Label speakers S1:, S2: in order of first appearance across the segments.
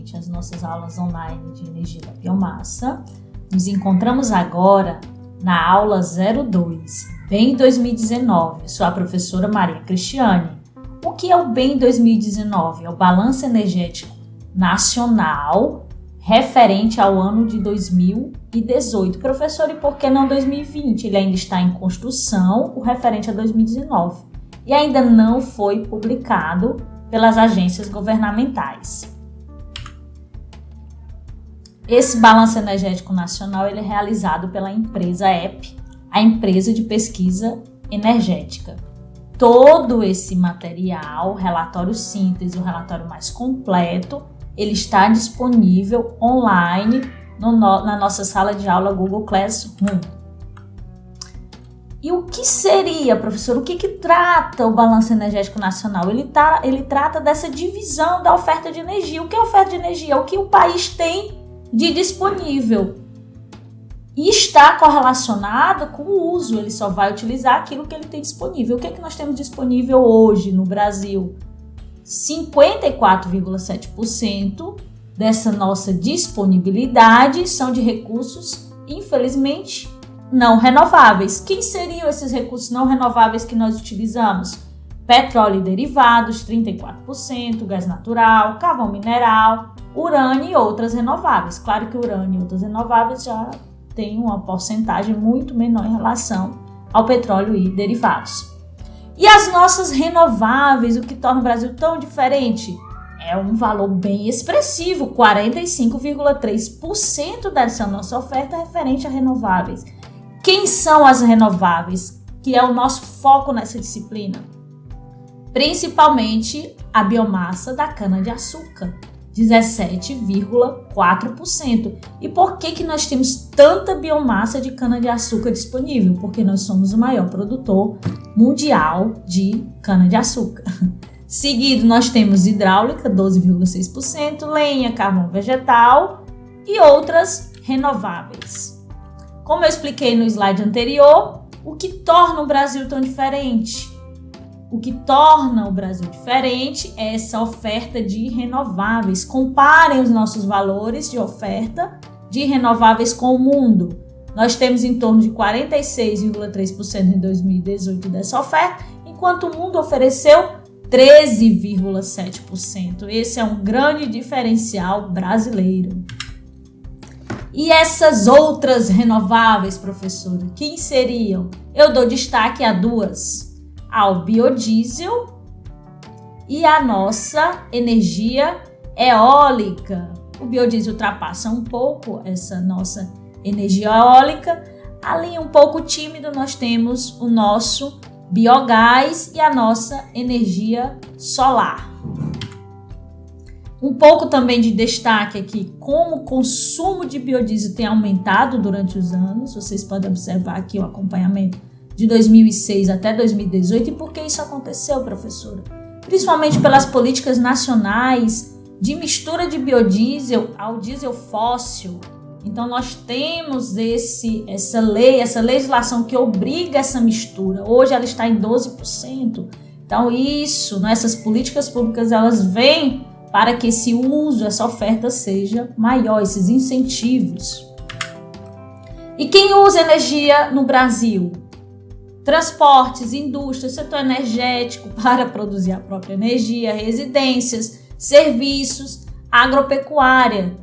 S1: novamente às nossas aulas online de energia da biomassa. Nos encontramos agora na aula 02, BEM 2019. Sou a professora Maria Cristiane. O que é o BEM 2019? É o Balanço Energético Nacional referente ao ano de 2018. Professor, e por que não 2020? Ele ainda está em construção, o referente a 2019. E ainda não foi publicado pelas agências governamentais. Esse Balanço Energético Nacional ele é realizado pela empresa EP, a empresa de pesquisa energética. Todo esse material, relatório síntese, o relatório mais completo, ele está disponível online na nossa sala de aula Google Classroom. E o que seria, professor? O que trata o Balanço Energético Nacional? Ele trata dessa divisão da oferta de energia. O que é oferta de energia? O que o país tem de disponível. E está correlacionado com o uso. Ele só vai utilizar aquilo que ele tem disponível. O que é que nós temos disponível hoje no Brasil? 54,7% dessa nossa disponibilidade são de recursos, infelizmente, não renováveis. Quem seriam esses recursos não renováveis que nós utilizamos? Petróleo e derivados, 34%, gás natural, carvão mineral, urânio e outras renováveis. Claro que urânio e outras renováveis já tem uma porcentagem muito menor em relação ao petróleo e derivados. E as nossas renováveis, o que torna o Brasil tão diferente? É um valor bem expressivo, 45,3% dessa nossa oferta referente a renováveis. Quem são as renováveis? Que é o nosso foco nessa disciplina. Principalmente a biomassa da cana-de-açúcar, 17,4%. E por que nós temos tanta biomassa de cana-de-açúcar disponível? Porque nós somos o maior produtor mundial de cana-de-açúcar. Seguido, nós temos hidráulica, 12,6%, lenha, carvão vegetal e outras renováveis. Como eu expliquei no slide anterior, o que torna o Brasil tão diferente? O que torna o Brasil diferente é essa oferta de renováveis. Comparem os nossos valores de oferta de renováveis com o mundo. Nós temos em torno de 46,3% em 2018 dessa oferta, enquanto o mundo ofereceu 13,7%. Esse é um grande diferencial brasileiro. E essas outras renováveis, professor, quem seriam? Eu dou destaque a duas. Ao biodiesel e a nossa energia eólica. O biodiesel ultrapassa um pouco essa nossa energia eólica. Ali um pouco tímido nós temos o nosso biogás e a nossa energia solar. Um pouco também de destaque aqui, como o consumo de biodiesel tem aumentado durante os anos. Vocês podem observar aqui o acompanhamento de 2006 até 2018. E por que isso aconteceu, professora? Principalmente pelas políticas nacionais de mistura de biodiesel ao diesel fóssil. Então, nós temos essa legislação que obriga essa mistura. Hoje ela está em 12%. Então, essas políticas públicas, elas vêm para que esse uso, essa oferta seja maior, esses incentivos. E quem usa energia no Brasil? Transportes, indústria, setor energético para produzir a própria energia, residências, serviços, agropecuária.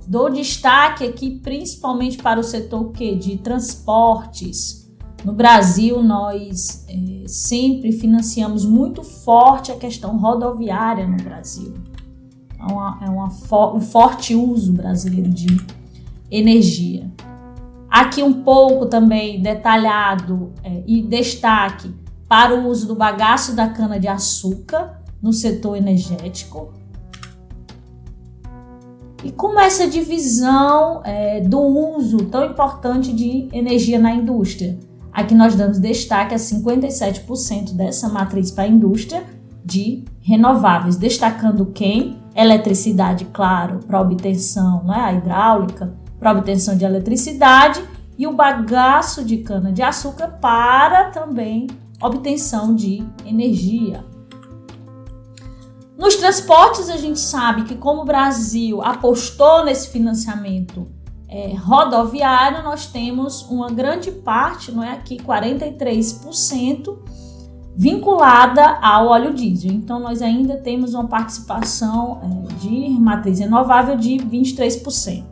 S1: Dou destaque aqui principalmente para o setor de transportes. No Brasil, nós sempre financiamos muito forte a questão rodoviária no Brasil. É um forte uso brasileiro de energia. Aqui um pouco também detalhado e destaque para o uso do bagaço da cana-de-açúcar no setor energético. E como essa divisão do uso tão importante de energia na indústria. Aqui nós damos destaque a 57% dessa matriz para a indústria de renováveis, destacando quem? Eletricidade, claro, para obtenção, a hidráulica, para obtenção de eletricidade, e o bagaço de cana-de-açúcar para também obtenção de energia. Nos transportes, a gente sabe que como o Brasil apostou nesse financiamento rodoviário, nós temos uma grande parte, não é aqui 43%, vinculada ao óleo diesel. Então, nós ainda temos uma participação de matriz renovável de 23%.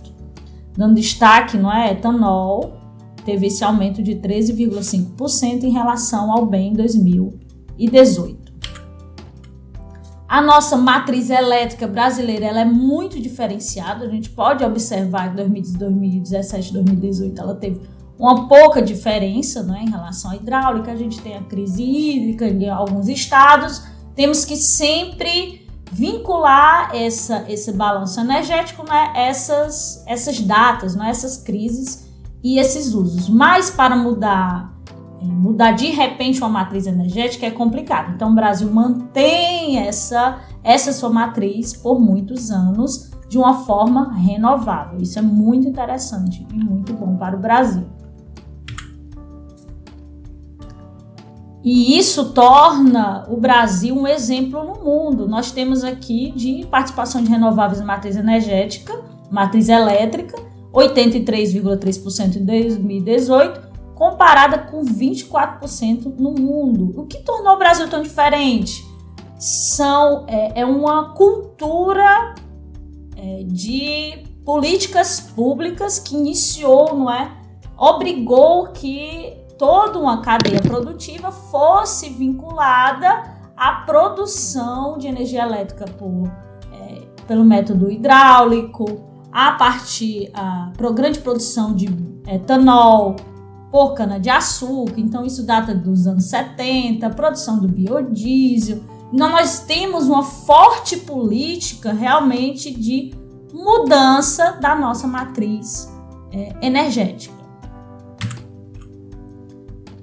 S1: Dando destaque, não é? Etanol teve esse aumento de 13,5% em relação ao bem em 2018. A nossa matriz elétrica brasileira ela é muito diferenciada. A gente pode observar que em 2017 e 2018 ela teve uma pouca diferença, né, em relação à hidráulica. A gente tem a crise hídrica em alguns estados. Temos que sempre vincular esse balanço energético, né, essas datas, né, essas crises e esses usos. Mas para mudar de repente uma matriz energética é complicado. Então o Brasil mantém essa sua matriz por muitos anos de uma forma renovável. Isso é muito interessante e muito bom para o Brasil. E isso torna o Brasil um exemplo no mundo. Nós temos aqui de participação de renováveis na matriz energética, matriz elétrica, 83,3% em 2018, comparada com 24% no mundo. O que tornou o Brasil tão diferente? É uma cultura de políticas públicas que iniciou, não é? Obrigou que toda uma cadeia produtiva fosse vinculada à produção de energia elétrica pelo método hidráulico, para grande produção de etanol, por cana-de-açúcar. Então isso data dos anos 70, produção do biodiesel. Então nós temos uma forte política realmente de mudança da nossa matriz energética.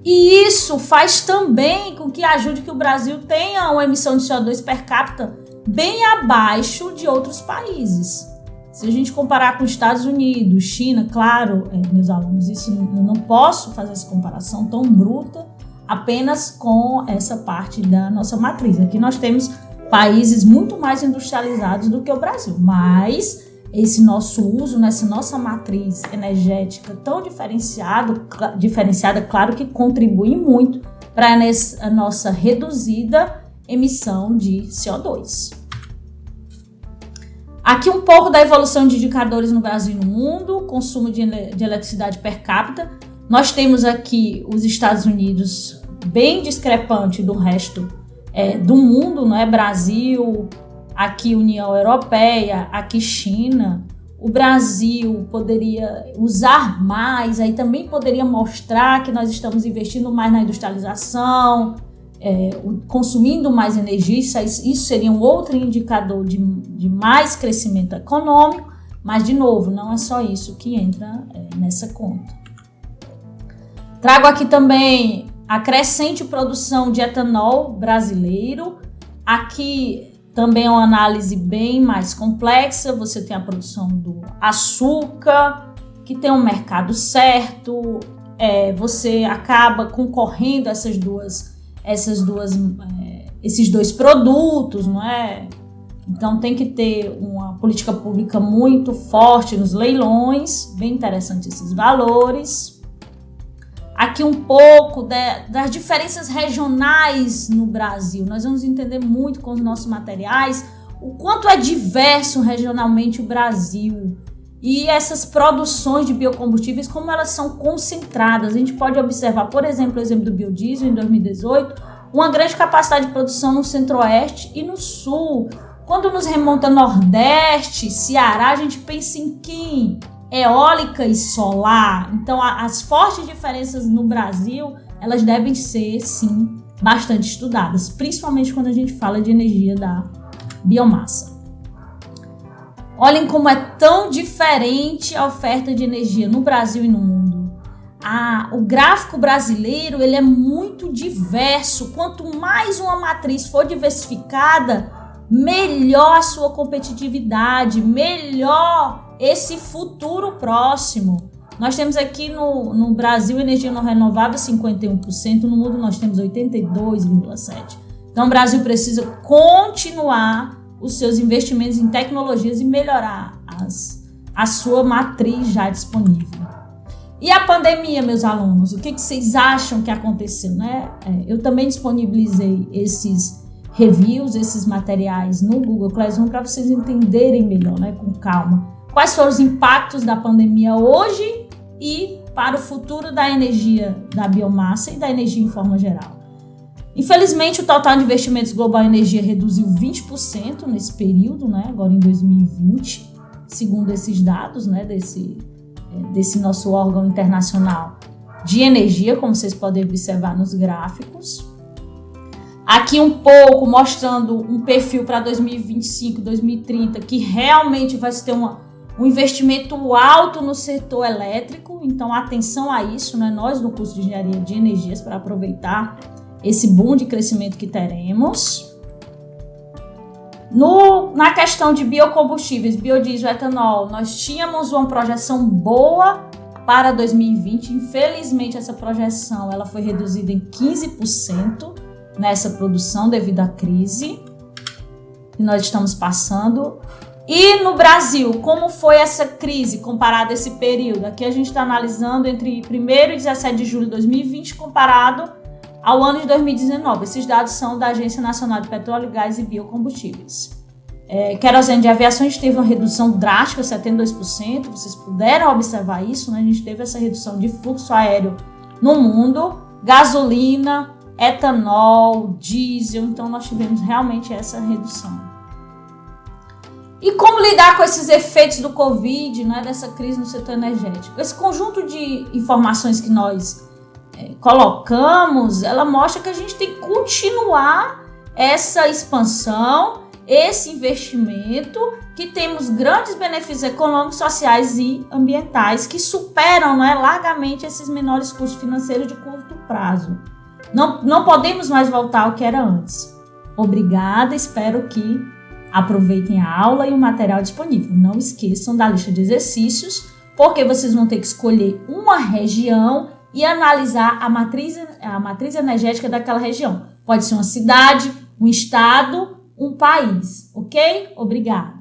S1: E isso faz também com que ajude que o Brasil tenha uma emissão de CO2 per capita bem abaixo de outros países. Se a gente comparar com os Estados Unidos, China, claro, meus alunos, eu não posso fazer essa comparação tão bruta apenas com essa parte da nossa matriz. Aqui nós temos países muito mais industrializados do que o Brasil, mas esse nosso uso nessa nossa matriz energética tão diferenciada, claro que contribui muito para a nossa reduzida emissão de CO2. Aqui um pouco da evolução de indicadores no Brasil e no mundo, consumo de eletricidade per capita. Nós temos aqui os Estados Unidos bem discrepante do resto do mundo, não é? Brasil, aqui União Europeia, aqui China. O Brasil poderia usar mais, aí também poderia mostrar que nós estamos investindo mais na industrialização, consumindo mais energia. Isso seria um outro indicador de mais crescimento econômico, mas de novo, não é só isso que entra nessa conta. Trago aqui também a crescente produção de etanol brasileiro. Aqui também é uma análise bem mais complexa. Você tem a produção do açúcar, que tem um mercado certo, você acaba concorrendo a esses dois produtos, não é? Então tem que ter uma política pública muito forte nos leilões, bem interessante esses valores. Aqui um pouco das diferenças regionais no Brasil. Nós vamos entender muito com os nossos materiais o quanto é diverso regionalmente o Brasil. E essas produções de biocombustíveis, como elas são concentradas. A gente pode observar, por exemplo, o exemplo do biodiesel em 2018, uma grande capacidade de produção no centro-oeste e no sul. Quando nos remonta Nordeste, Ceará, a gente pensa em quem? Eólica e solar. Então, as fortes diferenças no Brasil, elas devem ser, sim, bastante estudadas, principalmente quando a gente fala de energia da biomassa. Olhem como é tão diferente a oferta de energia no Brasil e no mundo. O gráfico brasileiro ele é muito diverso. Quanto mais uma matriz for diversificada, melhor a sua competitividade, melhor esse futuro próximo. Nós temos aqui no Brasil energia não renovável 51%, no mundo nós temos 82,7%. Então o Brasil precisa continuar os seus investimentos em tecnologias e melhorar a sua matriz já disponível. E a pandemia, meus alunos, o que vocês acham que aconteceu, né? Eu também disponibilizei esses reviews, esses materiais no Google Classroom para vocês entenderem melhor, né, com calma, quais foram os impactos da pandemia hoje e para o futuro da energia da biomassa e da energia em forma geral. Infelizmente, o total de investimentos global em energia reduziu 20% nesse período, né, agora em 2020, segundo esses dados, né, desse nosso órgão internacional de energia, como vocês podem observar nos gráficos. Aqui um pouco mostrando um perfil para 2025, 2030, que realmente vai ter um investimento alto no setor elétrico, então atenção a isso, né? Nós no curso de Engenharia de Energias, para aproveitar esse boom de crescimento que teremos. Na questão de biocombustíveis, biodiesel, etanol, nós tínhamos uma projeção boa para 2020, infelizmente essa projeção ela foi reduzida em 15% nessa produção devido à crise que nós estamos passando. E no Brasil, como foi essa crise comparada a esse período? Aqui a gente está analisando entre 1º e 17 de julho de 2020 comparado ao ano de 2019. Esses dados são da Agência Nacional de Petróleo, Gás e Biocombustíveis. Querosene de aviação, a gente teve uma redução drástica, 72%. Vocês puderam observar isso, né? A gente teve essa redução de fluxo aéreo no mundo. Gasolina, etanol, diesel, então nós tivemos realmente essa redução. E como lidar com esses efeitos do Covid, né, dessa crise no setor energético? Esse conjunto de informações que nós colocamos, ela mostra que a gente tem que continuar essa expansão, esse investimento, que temos grandes benefícios econômicos, sociais e ambientais que superam, né, largamente esses menores custos financeiros de curto prazo. Não podemos mais voltar ao que era antes. Obrigada, espero que aproveitem a aula e o material disponível. Não esqueçam da lista de exercícios, porque vocês vão ter que escolher uma região e analisar a matriz energética daquela região. Pode ser uma cidade, um estado, um país, ok? Obrigada.